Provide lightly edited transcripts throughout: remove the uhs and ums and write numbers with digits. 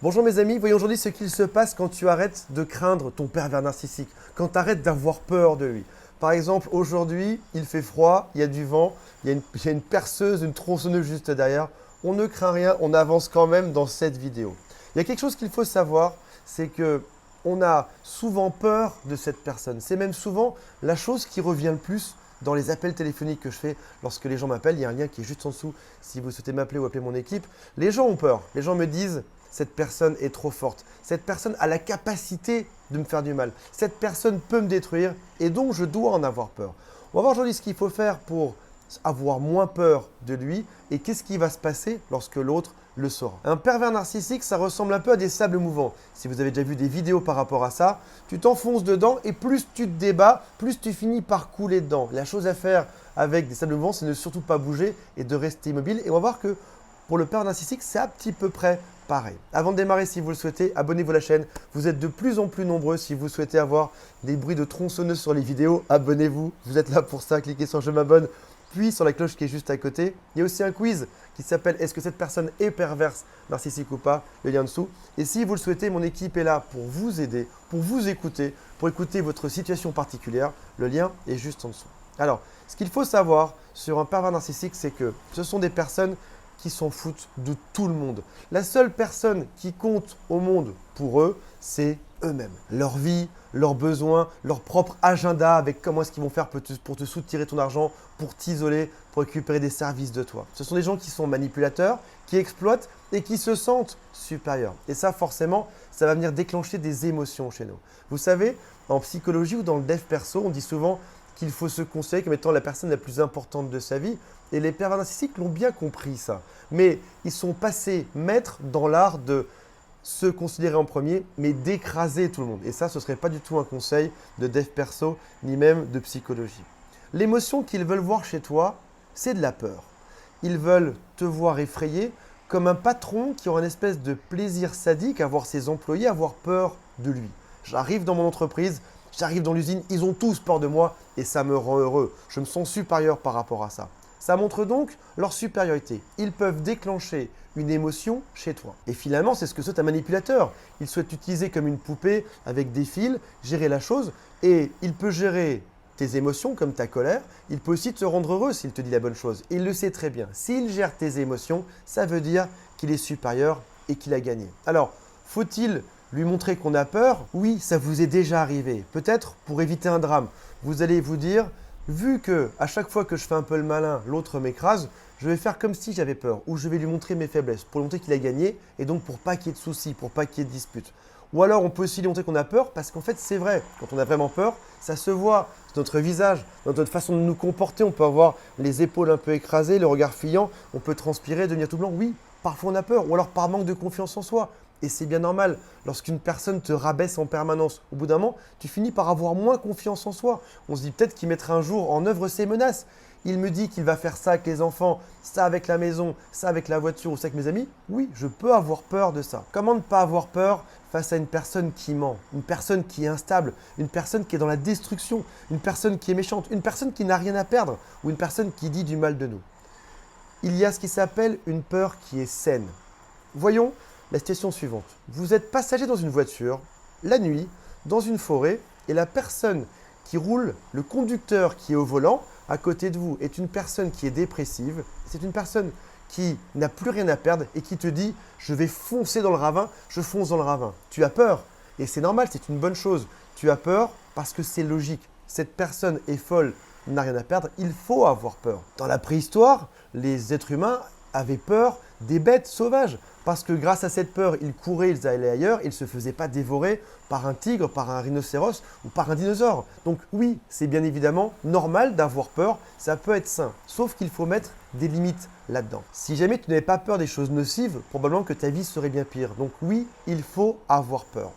Bonjour mes amis, voyons aujourd'hui ce qu'il se passe quand tu arrêtes de craindre ton pervers narcissique, quand tu arrêtes d'avoir peur de lui. Par exemple, aujourd'hui, il fait froid, il y a du vent, il y a une perceuse, une tronçonneuse juste derrière. On ne craint rien, on avance quand même dans cette vidéo. Il y a quelque chose qu'il faut savoir, c'est que on a souvent peur de cette personne. C'est même souvent la chose qui revient le plus dans les appels téléphoniques que je fais lorsque les gens m'appellent. Il y a un lien qui est juste en dessous si vous souhaitez m'appeler ou appeler mon équipe. Les gens ont peur. Les gens me disent cette personne est trop forte. Cette personne a la capacité de me faire du mal. Cette personne peut me détruire et donc je dois en avoir peur. On va voir aujourd'hui ce qu'il faut faire pour avoir moins peur de lui et qu'est-ce qui va se passer lorsque l'autre le saura. Un pervers narcissique, ça ressemble un peu à des sables mouvants. Si vous avez déjà vu des vidéos par rapport à ça, tu t'enfonces dedans et plus tu te débats, plus tu finis par couler dedans. La chose à faire avec des sables mouvants, c'est de ne surtout pas bouger et de rester immobile. Et on va voir que pour le pervers narcissique, c'est à petit peu près pareil. Avant de démarrer, si vous le souhaitez, abonnez-vous à la chaîne. Vous êtes de plus en plus nombreux. Si vous souhaitez avoir des bruits de tronçonneuse sur les vidéos, abonnez-vous. Vous êtes là pour ça. Cliquez sur « Je m'abonne », puis sur la cloche qui est juste à côté. Il y a aussi un quiz qui s'appelle « Est-ce que cette personne est perverse, narcissique ou pas ?» Le lien en dessous. Et si vous le souhaitez, mon équipe est là pour vous aider, pour vous écouter, pour écouter votre situation particulière. Le lien est juste en dessous. Alors, ce qu'il faut savoir sur un pervers narcissique, c'est que ce sont des personnes qui s'en foutent de tout le monde. La seule personne qui compte au monde pour eux, c'est eux-mêmes. Leur vie, leurs besoins, leur propre agenda avec comment est-ce qu'ils vont faire pour te soutirer ton argent, pour t'isoler, pour récupérer des services de toi. Ce sont des gens qui sont manipulateurs, qui exploitent et qui se sentent supérieurs. Et ça, forcément, ça va venir déclencher des émotions chez nous. Vous savez, en psychologie ou dans le dev perso, on dit souvent qu'il faut se considérer comme étant la personne la plus importante de sa vie. Et les pervers narcissiques l'ont bien compris ça. Mais ils sont passés maîtres dans l'art de se considérer en premier, mais d'écraser tout le monde. Et ça, ce ne serait pas du tout un conseil de dev perso, ni même de psychologie. L'émotion qu'ils veulent voir chez toi, c'est de la peur. Ils veulent te voir effrayé comme un patron qui aura une espèce de plaisir sadique à voir ses employés avoir peur de lui. J'arrive dans mon entreprise, j'arrive dans l'usine, ils ont tous peur de moi et ça me rend heureux. Je me sens supérieur par rapport à ça. Ça montre donc leur supériorité. Ils peuvent déclencher une émotion chez toi. Et finalement, c'est ce que souhaite un manipulateur. Il souhaite t'utiliser comme une poupée avec des fils, gérer la chose et il peut gérer tes émotions comme ta colère. Il peut aussi te rendre heureux s'il te dit la bonne chose. Et il le sait très bien. S'il gère tes émotions, ça veut dire qu'il est supérieur et qu'il a gagné. Alors, faut-il lui montrer qu'on a peur? Oui, ça vous est déjà arrivé. Peut-être pour éviter un drame. Vous allez vous dire, vu que à chaque fois que je fais un peu le malin, l'autre m'écrase, je vais faire comme si j'avais peur ou je vais lui montrer mes faiblesses pour lui montrer qu'il a gagné et donc pour pas qu'il y ait de soucis, pour pas qu'il y ait de disputes. Ou alors on peut aussi lui montrer qu'on a peur parce qu'en fait c'est vrai, quand on a vraiment peur, ça se voit dans notre visage, dans notre façon de nous comporter. On peut avoir les épaules un peu écrasées, le regard fuyant, on peut transpirer, devenir tout blanc. Oui, parfois on a peur ou alors par manque de confiance en soi. Et c'est bien normal, lorsqu'une personne te rabaisse en permanence, au bout d'un moment, tu finis par avoir moins confiance en soi. On se dit peut-être qu'il mettra un jour en œuvre ses menaces. Il me dit qu'il va faire ça avec les enfants, ça avec la maison, ça avec la voiture ou ça avec mes amis. Oui, je peux avoir peur de ça. Comment ne pas avoir peur face à une personne qui ment, une personne qui est instable, une personne qui est dans la destruction, une personne qui est méchante, une personne qui n'a rien à perdre ou une personne qui dit du mal de nous? Il y a ce qui s'appelle une peur qui est saine. Voyons la situation suivante. Vous êtes passager dans une voiture, la nuit, dans une forêt, et la personne qui roule, le conducteur qui est au volant, à côté de vous, est une personne qui est dépressive. C'est une personne qui n'a plus rien à perdre et qui te dit « je vais foncer dans le ravin, je fonce dans le ravin ». Tu as peur et c'est normal, c'est une bonne chose. Tu as peur parce que c'est logique. Cette personne est folle, n'a rien à perdre, il faut avoir peur. Dans la préhistoire, les êtres humains avaient peur des bêtes sauvages. Parce que grâce à cette peur, ils couraient, ils allaient ailleurs, ils ne se faisaient pas dévorer par un tigre, par un rhinocéros ou par un dinosaure. Donc oui, c'est bien évidemment normal d'avoir peur, ça peut être sain. Sauf qu'il faut mettre des limites là-dedans. Si jamais tu n'avais pas peur des choses nocives, probablement que ta vie serait bien pire. Donc oui, il faut avoir peur.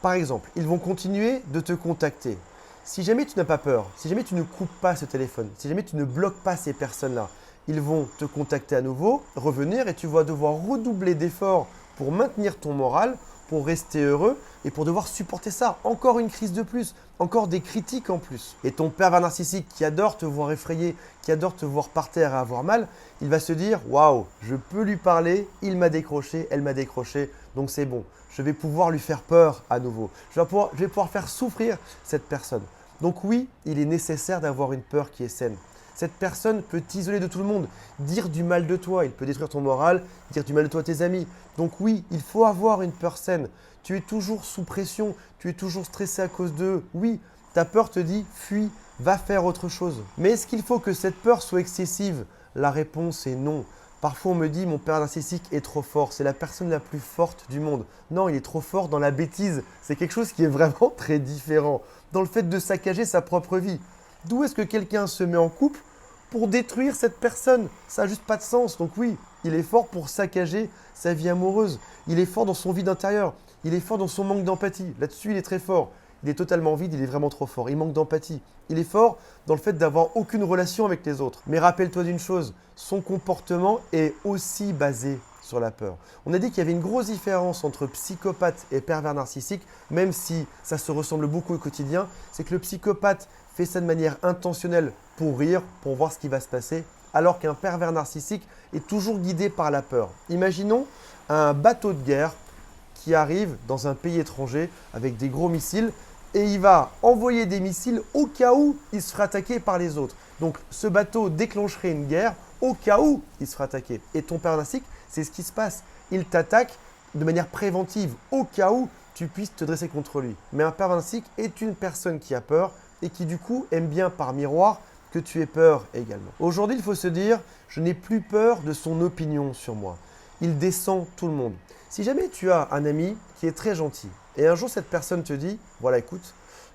Par exemple, ils vont continuer de te contacter. Si jamais tu n'as pas peur, si jamais tu ne coupes pas ce téléphone, si jamais tu ne bloques pas ces personnes-là, ils vont te contacter à nouveau, revenir et tu vas devoir redoubler d'efforts pour maintenir ton moral, pour rester heureux et pour devoir supporter ça. Encore une crise de plus, encore des critiques en plus. Et ton pervers narcissique qui adore te voir effrayé, qui adore te voir par terre et avoir mal, il va se dire « Waouh, je peux lui parler, il m'a décroché, elle m'a décroché, donc c'est bon. Je vais pouvoir lui faire peur à nouveau. Je vais pouvoir faire souffrir cette personne. » Donc oui, il est nécessaire d'avoir une peur qui est saine. Cette personne peut t'isoler de tout le monde, dire du mal de toi, il peut détruire ton moral, dire du mal de toi à tes amis. Donc oui, il faut avoir une peur saine. Tu es toujours sous pression, tu es toujours stressé à cause d'eux. Oui, ta peur te dit fuis, va faire autre chose. Mais est-ce qu'il faut que cette peur soit excessive? La réponse est non. Parfois on me dit mon père narcissique est trop fort, c'est la personne la plus forte du monde. Non, il est trop fort dans la bêtise. C'est quelque chose qui est vraiment très différent. Dans le fait de saccager sa propre vie. D'où est-ce que quelqu'un se met en couple pour détruire cette personne? Ça n'a juste pas de sens. Donc oui, il est fort pour saccager sa vie amoureuse. Il est fort dans son vide intérieur. Il est fort dans son manque d'empathie. Là-dessus, il est très fort. Il est totalement vide, il est vraiment trop fort. Il manque d'empathie. Il est fort dans le fait d'avoir aucune relation avec les autres. Mais rappelle-toi d'une chose, son comportement est aussi basé sur la peur. On a dit qu'il y avait une grosse différence entre psychopathe et pervers narcissique, même si ça se ressemble beaucoup au quotidien. C'est que le psychopathe fait ça de manière intentionnelle pour rire, pour voir ce qui va se passer, alors qu'un pervers narcissique est toujours guidé par la peur. Imaginons un bateau de guerre qui arrive dans un pays étranger avec des gros missiles et il va envoyer des missiles au cas où il se fera attaquer par les autres. Donc ce bateau déclencherait une guerre au cas où il se fera attaquer. Et ton pervers narcissique, c'est ce qui se passe. Il t'attaque de manière préventive au cas où tu puisses te dresser contre lui. Mais un pervers narcissique est une personne qui a peur et qui du coup aime bien par miroir que tu aies peur également. Aujourd'hui, il faut se dire, je n'ai plus peur de son opinion sur moi. Il descend tout le monde. Si jamais tu as un ami qui est très gentil et un jour cette personne te dit, voilà écoute,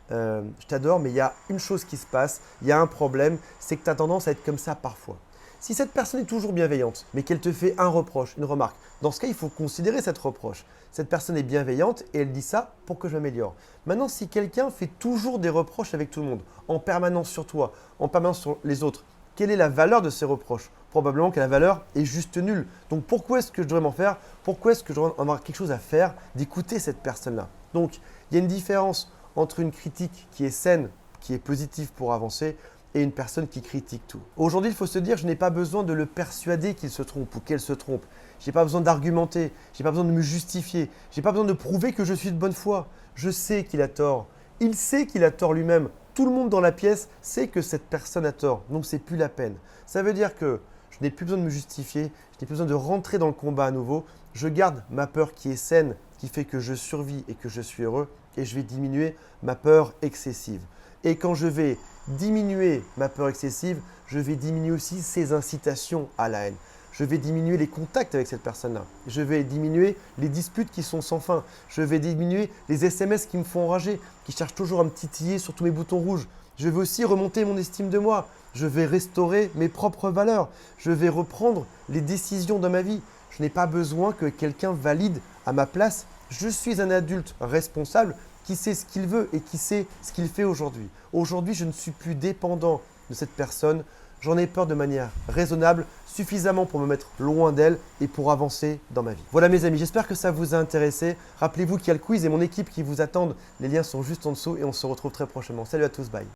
je t'adore mais il y a une chose qui se passe, il y a un problème, c'est que tu as tendance à être comme ça parfois. Si cette personne est toujours bienveillante, mais qu'elle te fait un reproche, une remarque, dans ce cas, il faut considérer cette reproche. Cette personne est bienveillante et elle dit ça pour que je m'améliore. Maintenant, si quelqu'un fait toujours des reproches avec tout le monde, en permanence sur toi, en permanence sur les autres, quelle est la valeur de ces reproches? Probablement que la valeur est juste nulle. Donc pourquoi est-ce que je devrais m'en faire? Pourquoi est-ce que je devrais avoir quelque chose à faire d'écouter cette personne-là? Donc il y a une différence entre une critique qui est saine, qui est positive pour avancer, et une personne qui critique tout. Aujourd'hui, il faut se dire, je n'ai pas besoin de le persuader qu'il se trompe ou qu'elle se trompe. Je n'ai pas besoin d'argumenter, je n'ai pas besoin de me justifier, je n'ai pas besoin de prouver que je suis de bonne foi. Je sais qu'il a tort. Il sait qu'il a tort lui-même. Tout le monde dans la pièce sait que cette personne a tort, donc c'est plus la peine. Ça veut dire que je n'ai plus besoin de me justifier, je n'ai plus besoin de rentrer dans le combat à nouveau. Je garde ma peur qui est saine, qui fait que je survis et que je suis heureux, et je vais diminuer ma peur excessive. Et quand je vais diminuer ma peur excessive, je vais diminuer aussi ses incitations à la haine. Je vais diminuer les contacts avec cette personne-là. Je vais diminuer les disputes qui sont sans fin. Je vais diminuer les SMS qui me font enrager, qui cherchent toujours à me titiller sur tous mes boutons rouges. Je vais aussi remonter mon estime de moi. Je vais restaurer mes propres valeurs. Je vais reprendre les décisions de ma vie. Je n'ai pas besoin que quelqu'un valide à ma place. Je suis un adulte responsable qui sait ce qu'il veut et qui sait ce qu'il fait aujourd'hui. Aujourd'hui, je ne suis plus dépendant de cette personne. J'en ai peur de manière raisonnable, suffisamment pour me mettre loin d'elle et pour avancer dans ma vie. Voilà mes amis, j'espère que ça vous a intéressé. Rappelez-vous qu'il y a le quiz et mon équipe qui vous attendent. Les liens sont juste en dessous et on se retrouve très prochainement. Salut à tous, bye.